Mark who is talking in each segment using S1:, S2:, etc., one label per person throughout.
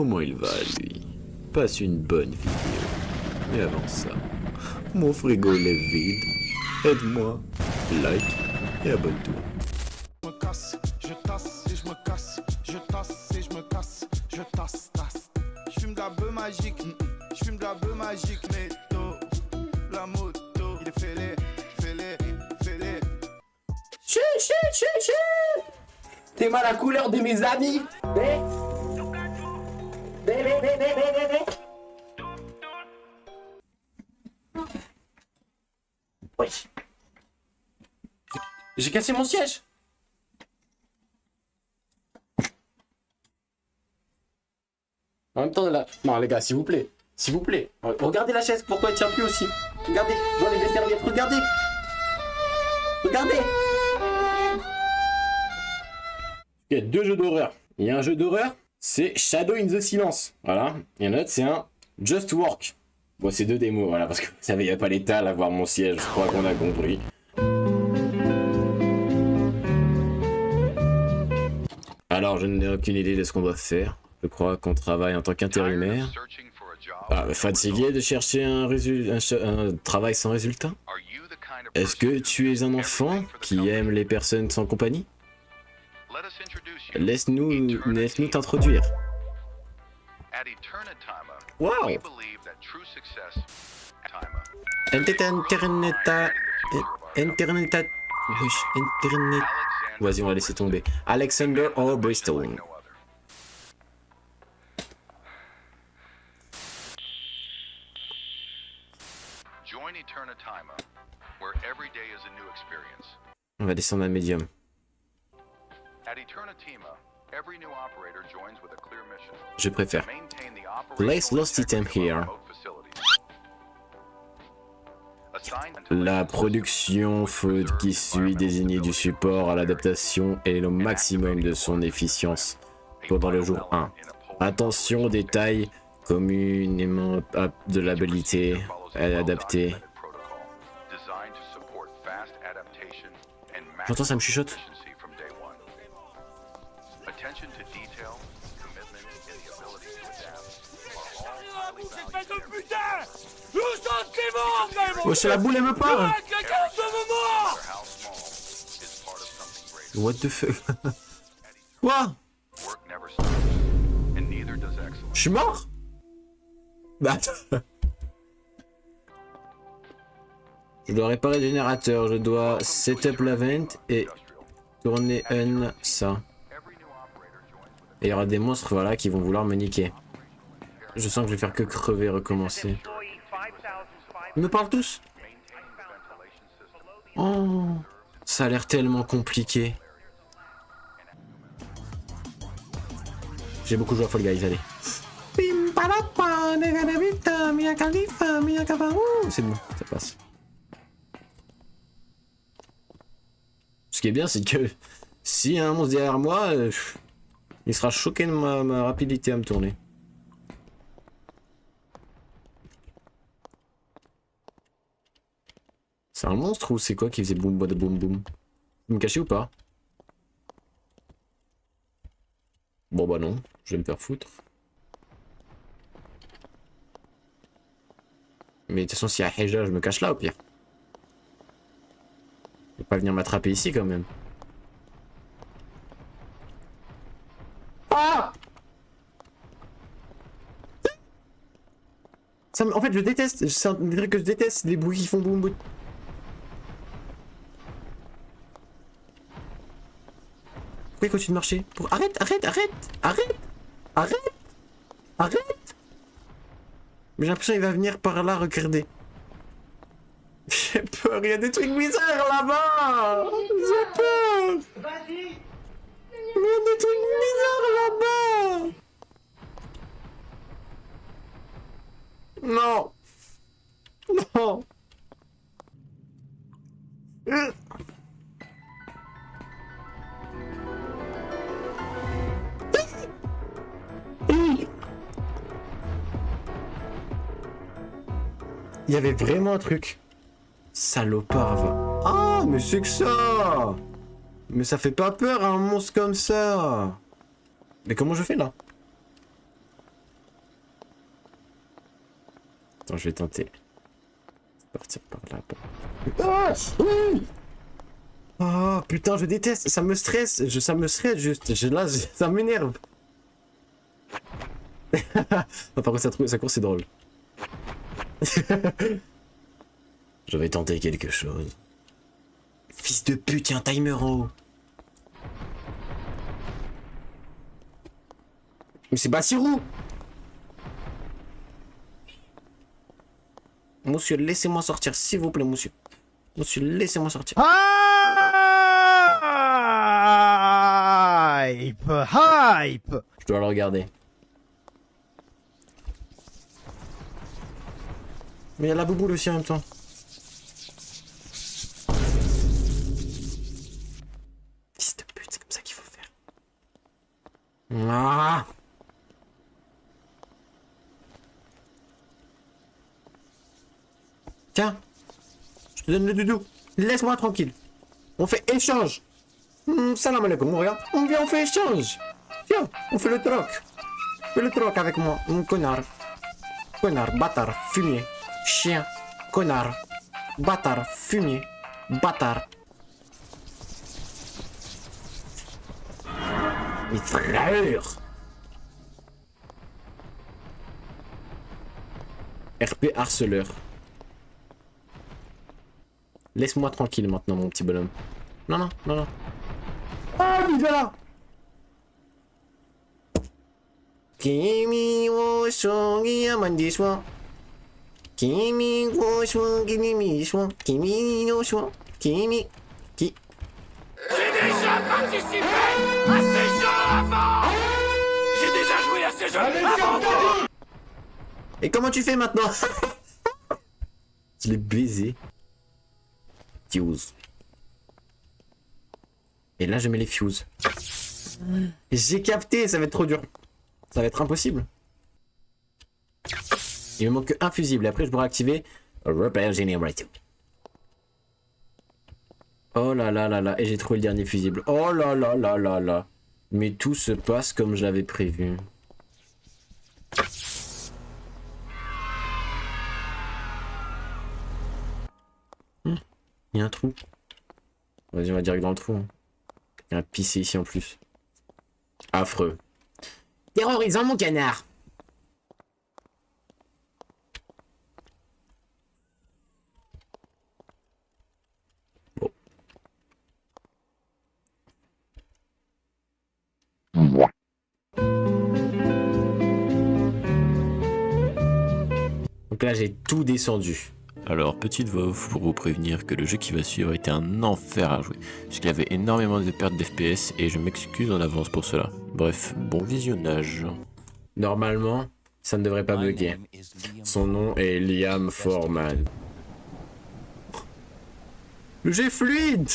S1: comment il va, lui? Passe une bonne vidéo. Mais avant ça, mon frigo est vide. Aide-moi, like et abonne-toi.
S2: Je me casse, je tasse et je me casse, je tasse et je me casse, je tasse, tasse. Je fume de la bœuf magique, je fume de la bœuf magique, métaux, la moto, il est fêlé, fêlé, fêlé.
S3: Chut. T'es mal la couleur de mes amis. Wesh. J'ai cassé mon siège. En même temps, là... Non, les gars, s'il vous plaît. S'il vous plaît. Regardez la chaise, pourquoi elle tient plus aussi. Regardez, j'enlève les serviettes, regardez. Regardez. Il y a deux jeux d'horreur. Il y a un jeu d'horreur, c'est Shadow in the Silence. Voilà. Il y en a un autre, c'est un Just Work. Bon, c'est deux démos, voilà, parce que vous savez, il n'y a pas l'étal à voir mon siège, je crois qu'on a compris. Alors, je n'ai aucune idée de ce qu'on doit faire. Je crois qu'on travaille en tant qu'intérimaire. Fatigué de chercher un travail sans résultat? Est-ce que tu es un enfant qui aime les personnes sans compagnie? Laisse-nous t'introduire. Wow! Internet. Vas-y, on va laisser tomber. Alexander or Bristol. On va descendre à médium. Je préfère. Place lost item here. La production faute qui suit désignée du support à l'adaptation est le maximum de son efficience pendant le jour 1. Attention aux détails communément de l'habilité adaptée. J'entends, ça me chuchote. Oh, c'est la boule, elle me parle. What the fuck? Quoi? Je suis mort? Bah attends. Je dois réparer le générateur, je dois setup la vente et tourner ça. Et il y aura des monstres, voilà, qui vont vouloir me niquer. Je sens que je vais faire que crever et recommencer. Ils me parlent tous. Oh, ça a l'air tellement compliqué. J'ai beaucoup joué à Fall Guys, allez. C'est bon, ça passe. Ce qui est bien, c'est que s'il y a un monstre derrière moi, il sera choqué de ma rapidité à me tourner. C'est un monstre ou c'est quoi qui faisait boum boum boum boum? Vous me cachez ou pas? Bon bah non, je vais me faire foutre. Mais de toute façon, s'il y a Heja, je me cache là au pire. Il va pas venir m'attraper ici quand même. Ah! Ça, en fait, je déteste. C'est un truc que je déteste, les bruits qui font boum boum. Pourquoi il continue de marcher? Arrête. Mais j'ai l'impression qu'il va venir par là, regardez. J'ai peur, il y a des trucs bizarres là-bas. J'ai peur. Vas-y. Il y a des trucs bizarres là-bas. Non. Il y avait vraiment un truc. Salopard va. Ah, mais c'est que ça. Mais ça fait pas peur un monstre comme ça. Mais comment je fais là? Attends, je vais tenter. Partir par là. Ah oui. Oh putain, je déteste, ça me stresse, ça me stresse juste. Là, ça m'énerve. Par contre, sa course c'est drôle. Je vais tenter quelque chose. Fils de pute, y'a un timer en haut. Mais c'est Bassirou. Monsieur, laissez-moi sortir, s'il vous plaît, monsieur. Monsieur, laissez-moi sortir.
S4: Hype! Hype!
S3: Je dois le regarder. Mais il y a la bouboule aussi en même temps. Fils de pute, c'est comme ça qu'il faut faire. Ah! Tiens, je te donne le doudou. Laisse-moi tranquille. On fait échange. Salam alaikum, regarde. On vient, on fait échange. Tiens, on fait le troc. Fais le troc avec moi, connard. Connard, bâtard, fumier. Chien, connard. Bâtard, fumier. Bâtard. Mes frères. RP harceleur. Laisse-moi tranquille maintenant, mon petit bonhomme. Non, non, non, non. Ah, il est là. Kimi wo shogi amandi swa. Kimi wo shogi mi swa. Kimi no swa. Kimi. Qui.
S5: J'ai déjà participé à ces jeux avant. J'ai déjà joué à ces jeux avant.
S3: Et comment tu fais maintenant? Je l'ai baisé. Fuse. Et là je mets les fuses. J'ai capté, ça va être trop dur. Ça va être impossible. Il me manque que un fusible et après je pourrai activer Repair Generator. Oh là là là là, et j'ai trouvé le dernier fusible. Oh là là là là là. Mais tout se passe comme je l'avais prévu. Il y a un trou. Vas-y, on va direct dans le trou. Hein. Il y a un pissé ici en plus. Affreux. Terrorisant mon canard. Bon. Donc là, j'ai tout descendu.
S1: Alors, petite voix pour vous prévenir que le jeu qui va suivre était un enfer à jouer, puisqu'il y avait énormément de pertes d'FPS et je m'excuse en avance pour cela. Bref, bon visionnage.
S3: Normalement, ça ne devrait pas bugger. Son nom est Liam Foreman. Le jeu est fluide.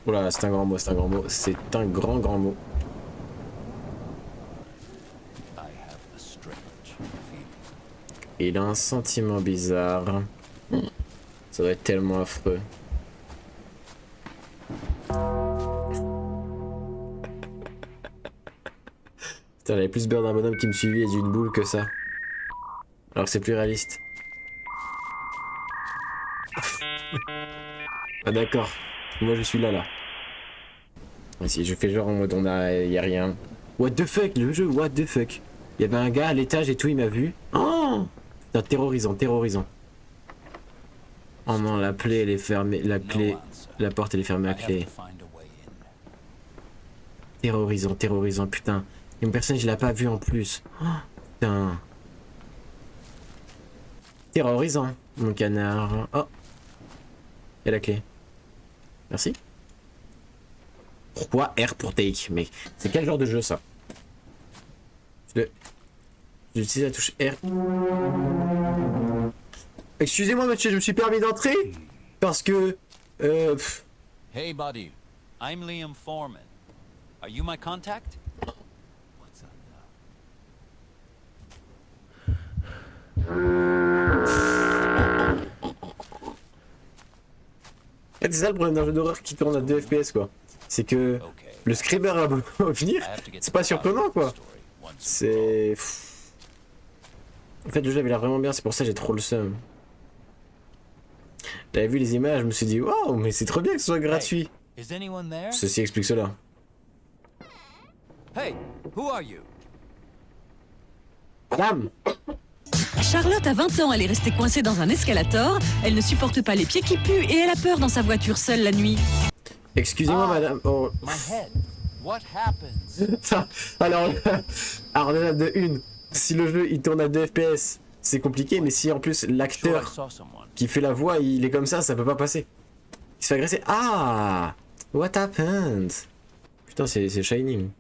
S3: Oula, c'est un grand mot, c'est un grand mot. C'est un grand mot. Il a un sentiment bizarre. Ça doit être tellement affreux. Putain, j'avais plus peur d'un bonhomme qui me suivait et d'une boule que ça. Alors que c'est plus réaliste. Ah d'accord. Moi je suis là. Si je fais genre en mode y a rien. What the fuck, le jeu, what the fuck. Il y avait un gars à l'étage et tout, il m'a vu. Oh putain, terrorisant. Oh non, la plaie elle est fermée, la porte elle est fermée à clé. Terrorisant, putain. Et une personne je l'ai pas vu en plus. Oh, putain. Terrorisant, mon canard. Oh. Et la clé. Merci. Pourquoi R pour take? Mais c'est quel genre de jeu ça? J'utilise la touche R. Excusez-moi monsieur, je me suis permis d'entrer parce que...
S6: Hey buddy, I'm Liam Foreman. Are you my contact?
S3: C'est ça le problème d'un jeu d'horreur qui tourne à 2 FPS quoi. C'est que le screamer à venir, c'est pas surprenant quoi. C'est... En fait, le jeu avait l'air vraiment bien, c'est pour ça que j'ai trop le seum. J'avais vu les images, je me suis dit, waouh, mais c'est trop bien que ce soit gratuit.
S6: Is anyone there?
S3: Ceci explique cela.
S6: Hey, who are you?
S3: Madame!
S7: Charlotte a 20 ans, elle est restée coincée dans un escalator, elle ne supporte pas les pieds qui puent et elle a peur dans sa voiture seule la nuit.
S3: Excusez-moi, madame. Oh.
S6: My head. What happens?
S3: Ça, alors déjà de une, si le jeu il tourne à 2 FPS, c'est compliqué, mais si en plus
S6: Sure, I
S3: l'acteur
S6: saw someone.
S3: qui fait la voix, il est comme ça peut pas passer. Il se fait agresser. Ah! What happened? Putain, c'est Shining.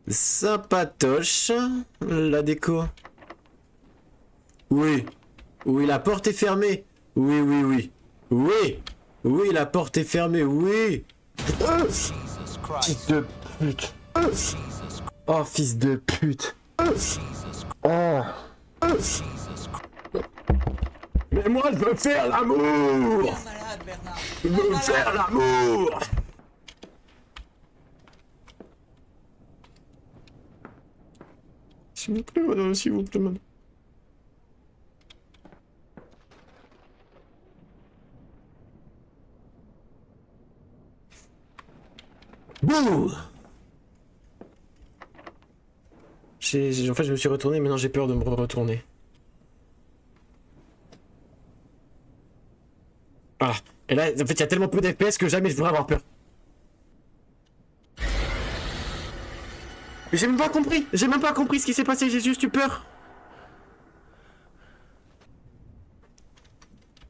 S3: Sympatoche, la déco. Oui. Oui, la porte est fermée. Oui, oui, oui. Oui. Oui, la porte est fermée, oui.
S6: Jesus Christ.
S3: Fils de pute.
S6: Jesus
S3: Oh, fils de pute.
S6: Jesus
S3: Oh.
S6: Jesus Christ.
S3: Mais moi, je veux faire l'amour. Je veux faire l'amour. S'il vous plaît, madame, s'il vous plaît, madame. Bouh! En fait, je me suis retourné, maintenant j'ai peur de me retourner. Ah, et là, en fait, il y a tellement peu d'FPS que jamais je pourrais avoir peur. Mais j'ai même pas compris ce qui s'est passé, j'ai juste eu peur.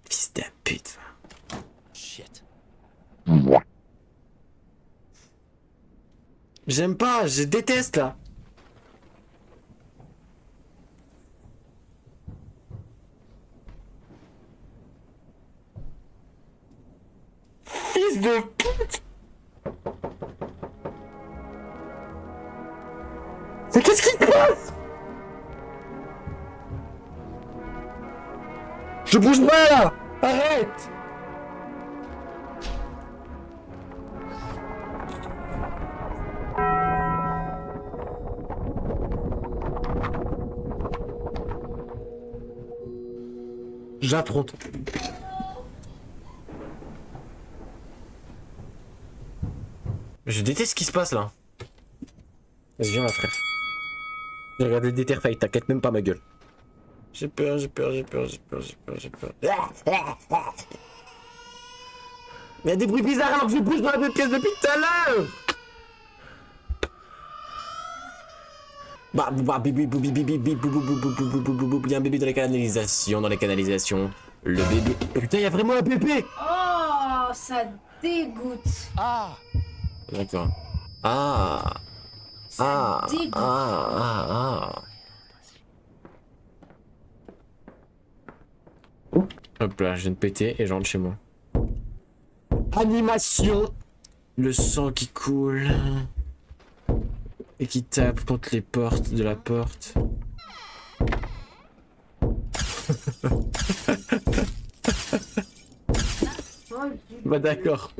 S3: Fils de pute.
S6: Shit.
S3: J'aime pas, je déteste là. Fils de pute. Mais qu'est-ce qui se passe? Je bouge pas là. Arrête. J'affronte. Je déteste ce qui se passe là. Vas-y, viens, ma frère. J'ai regardé des Fight, t'inquiète même pas ma gueule. J'ai peur. Mais il y a des bruits bizarres alors que je bouge dans la même pièce depuis tout à l'heure. Il y a un bébé dans les canalisations, Le bébé. Putain, il y a vraiment un bébé.
S8: Oh, ça dégoûte.
S6: Ah!
S3: D'accord. Ah.
S8: Ça dégoûte.
S3: Hop là, je viens de péter et je rentre chez moi. Animation. Le sang qui coule. Et qui tape contre les portes de la porte. Bah d'accord.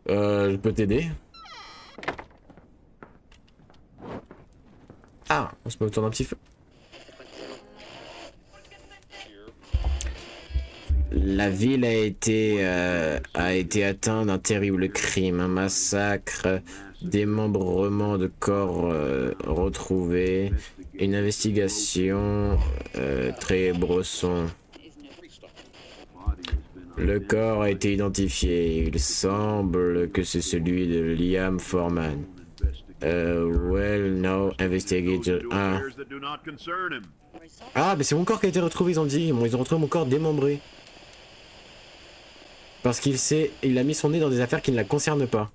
S3: Je peux t'aider. Ah, on se met autour d'un petit feu. La ville a été atteinte d'un terrible crime, un massacre, démembrement de corps retrouvés, une investigation très Bresson. Le corps a été identifié, il semble que c'est celui de Liam Foreman. Well, now investigated. Ah, mais c'est mon corps qui a été retrouvé, ils ont dit. Ils ont retrouvé mon corps démembré. Parce il a mis son nez dans des affaires qui ne la concernent pas.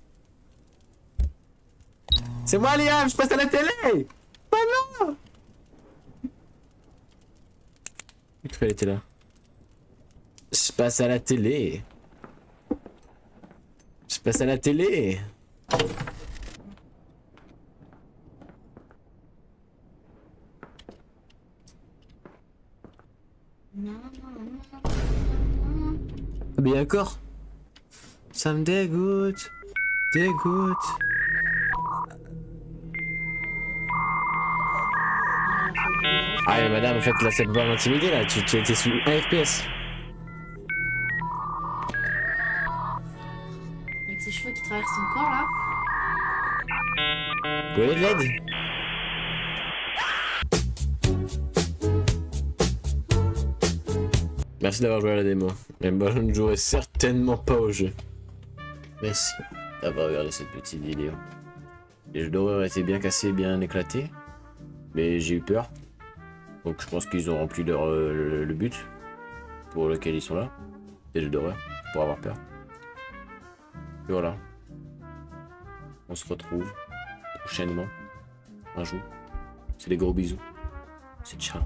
S3: C'est moi, Liam, je passe à la télé. Oh non. Je croyais qu'elle était là. Je passe à la télé. Je passe à la télé. Mais d'accord. Ça me dégoûte. Dégoûte. Ah mais madame, en fait là ça peut pas m'intimider là, tu étais sous 1 FPS.
S8: Avec ses cheveux qui traversent son corps là.
S3: Vous voulez de l'aide? Merci d'avoir joué à la démo. Mais moi je ne jouerai certainement pas au jeu. Merci d'avoir regardé cette petite vidéo. Les jeux d'horreur étaient bien cassés, bien éclatés. Mais j'ai eu peur. Donc je pense qu'ils ont rempli leur, le but pour lequel ils sont là. Des jeux d'horreur, pour avoir peur. Et voilà. On se retrouve prochainement. Un jour. C'est des gros bisous. C'est ciao.